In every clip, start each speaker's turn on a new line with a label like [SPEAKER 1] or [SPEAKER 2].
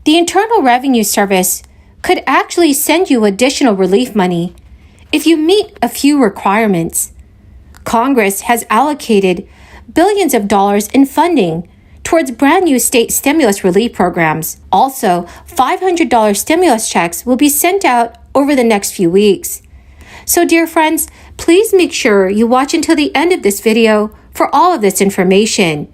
[SPEAKER 1] The Internal Revenue Service could actually send you additional relief money if you meet a few requirements. Congress has allocated billions of dollars in funding towards brand new state stimulus relief programs. Also, $500 stimulus checks will be sent out over the next few weeks. So, dear friends, please make sure you watch until the end of this video for all of this information.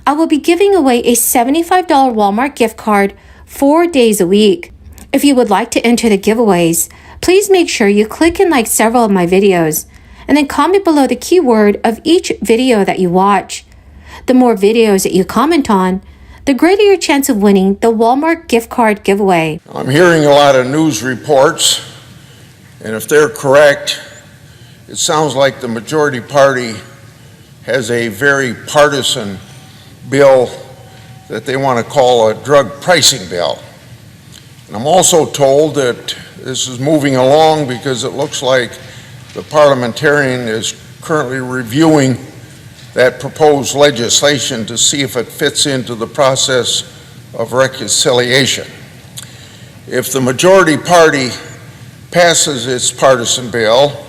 [SPEAKER 1] I will be giving away a $75 Walmart gift card 4 days a week. If you would like to enter the giveaways, please make sure you click and like several of my videos, and then comment below the keyword of each video that you watch. The more videos that you comment on, the greater your chance of winning the Walmart gift card giveaway.
[SPEAKER 2] I'm hearing a lot of news reports, and if they're correct, it sounds like the majority party has a very partisan bill that they want to call a drug pricing bill. And I'm also told that this is moving along because it looks like the parliamentarian is currently reviewing that proposed legislation to see if it fits into the process of reconciliation. If the majority party passes its partisan bill,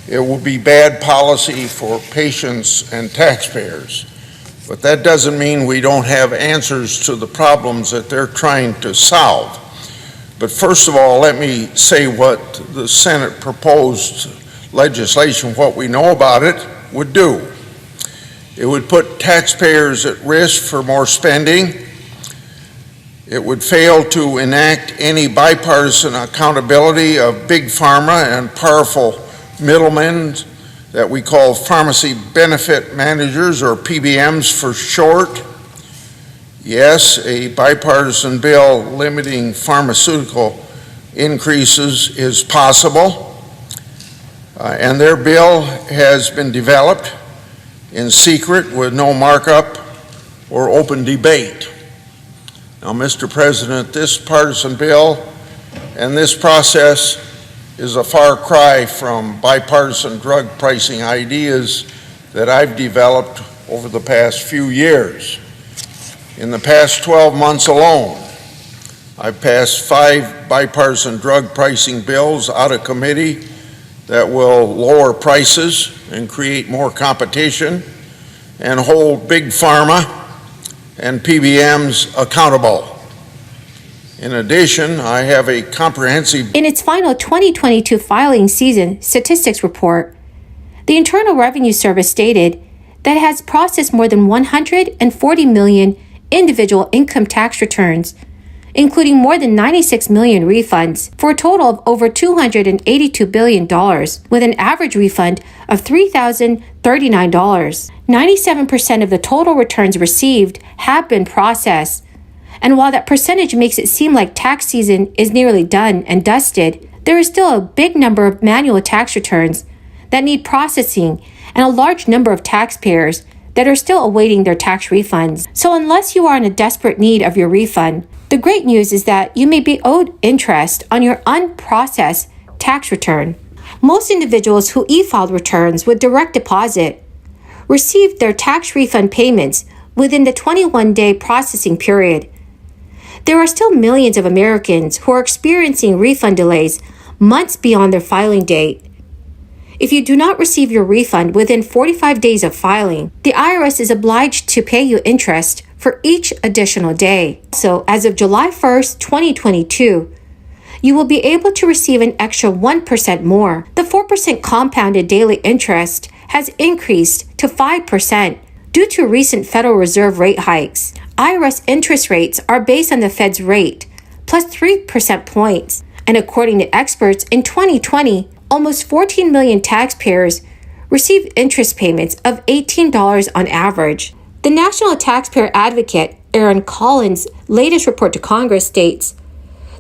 [SPEAKER 2] it will be bad policy for patients and taxpayers. But that doesn't mean we don't have answers to the problems that they're trying to solve. But first of all, let me say what the Senate proposed legislation, what we know about it, would do. It would put taxpayers at risk for more spending. It would fail to enact any bipartisan accountability of big pharma and powerful middlemen that we call pharmacy benefit managers, or PBMs for short. Yes, a bipartisan bill limiting pharmaceutical increases is possible, and their bill has been developed in secret with no markup or open debate. Now, Mr. President, this partisan bill and this process is a far cry from bipartisan drug pricing ideas that I've developed over the past few years. In the past 12 months alone, I've passed 5 bipartisan drug pricing bills out of committee that will lower prices and create more competition and hold big pharma and PBMs accountable. In addition, I have a comprehensive...
[SPEAKER 1] In its final 2022 filing season statistics report, the Internal Revenue Service stated that it has processed more than 140 million individual income tax returns, including more than 96 million refunds, for a total of over $282 billion, with an average refund of $3,039. 97% of the total returns received have been processed. And while that percentage makes it seem like tax season is nearly done and dusted, there is still a big number of manual tax returns that need processing and a large number of taxpayers that are still awaiting their tax refunds. So unless you are in a desperate need of your refund, the great news is that you may be owed interest on your unprocessed tax return. Most individuals who e-filed returns with direct deposit received their tax refund payments within the 21-day processing period. There are still millions of Americans who are experiencing refund delays months beyond their filing date. If you do not receive your refund within 45 days of filing, the IRS is obliged to pay you interest for each additional day. So, as of July 1st, 2022, you will be able to receive an extra 1% more. The 4% compounded daily interest has increased to 5% due to recent Federal Reserve rate hikes. IRS interest rates are based on the Fed's rate, plus 3% points. And according to experts, in 2020, almost 14 million taxpayers received interest payments of $18 on average. The National Taxpayer Advocate, Aaron Collins' latest report to Congress states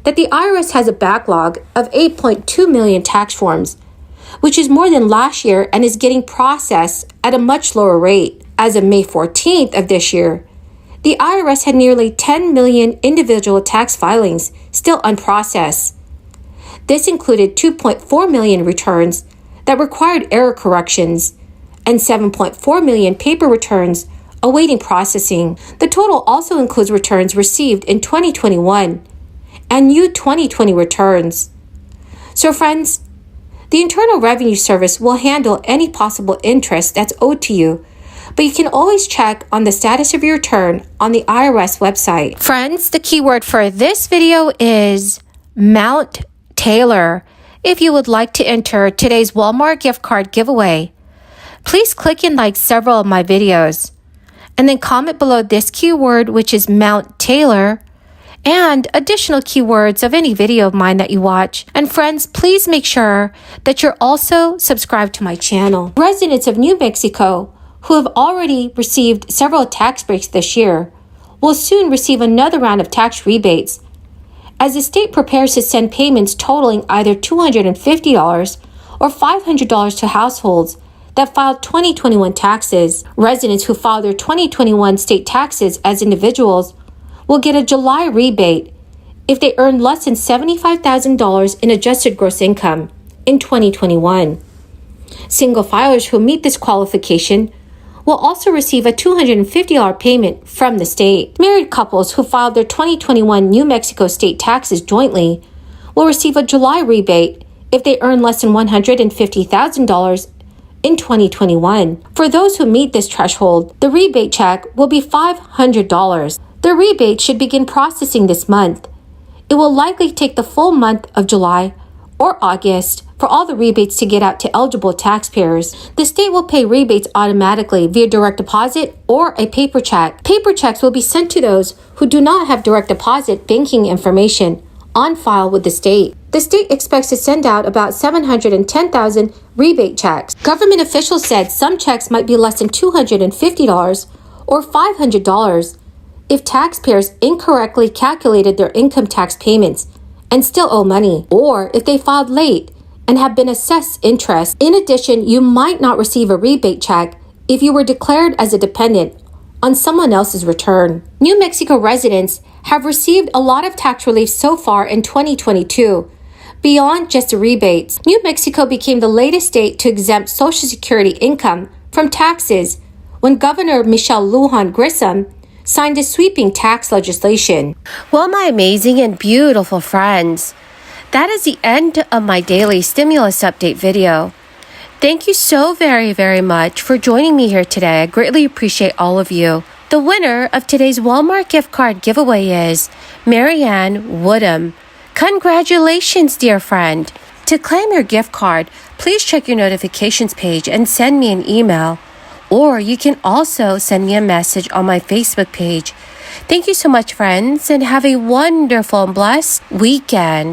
[SPEAKER 1] that the IRS has a backlog of 8.2 million tax forms, which is more than last year and is getting processed at a much lower rate. As of May 14th of this year, the IRS had nearly 10 million individual tax filings still unprocessed. This included 2.4 million returns that required error corrections and 7.4 million paper returns awaiting processing. The total also includes returns received in 2021 and new 2020 returns. So friends, the Internal Revenue Service will handle any possible interest that's owed to you, but you can always check on the status of your return on the IRS website. Friends, the keyword for this video is Mount Taylor. If you would like to enter today's Walmart gift card giveaway, please click and like several of my videos, and then comment below this keyword, which is Mount Taylor, and additional keywords of any video of mine that you watch. And friends, please make sure that you're also subscribed to my channel. Residents of New Mexico who have already received several tax breaks this year will soon receive another round of tax rebates as the state prepares to send payments totaling either $250 or $500 to households that filed 2021 taxes. Residents who filed their 2021 state taxes as individuals will get a July rebate if they earn less than $75,000 in adjusted gross income in 2021. Single filers who meet this qualification will also receive a $250 payment from the state. Married couples who filed their 2021 New Mexico state taxes jointly will receive a July rebate if they earn less than $150,000 in 2021. For those who meet this threshold, the rebate check will be $500. The rebate should begin processing this month. It will likely take the full month of July or August for all the rebates to get out to eligible taxpayers. The state will pay rebates automatically via direct deposit or a paper check. Paper checks will be sent to those who do not have direct deposit banking information on file with the state. The state expects to send out about 710,000 rebate checks. Government officials said some checks might be less than $250 or $500 if taxpayers incorrectly calculated their income tax payments and still owe money, or if they filed late and have been assessed interest. In addition, you might not receive a rebate check if you were declared as a dependent on someone else's return. New Mexico residents have received a lot of tax relief so far in 2022, beyond just the rebates. New Mexico became the latest state to exempt Social Security income from taxes when Governor Michelle Lujan Grisham signed a sweeping tax legislation. Well, my amazing and beautiful friends, that is the end of my daily stimulus update video. Thank you so very much for joining me here today. I greatly appreciate all of you. The winner of today's Walmart gift card giveaway is Marianne Woodham. Congratulations, dear friend. To claim your gift card, please check your notifications page and send me an email. Or you can also send me a message on my Facebook page. Thank you so much, friends, and have a wonderful and blessed weekend.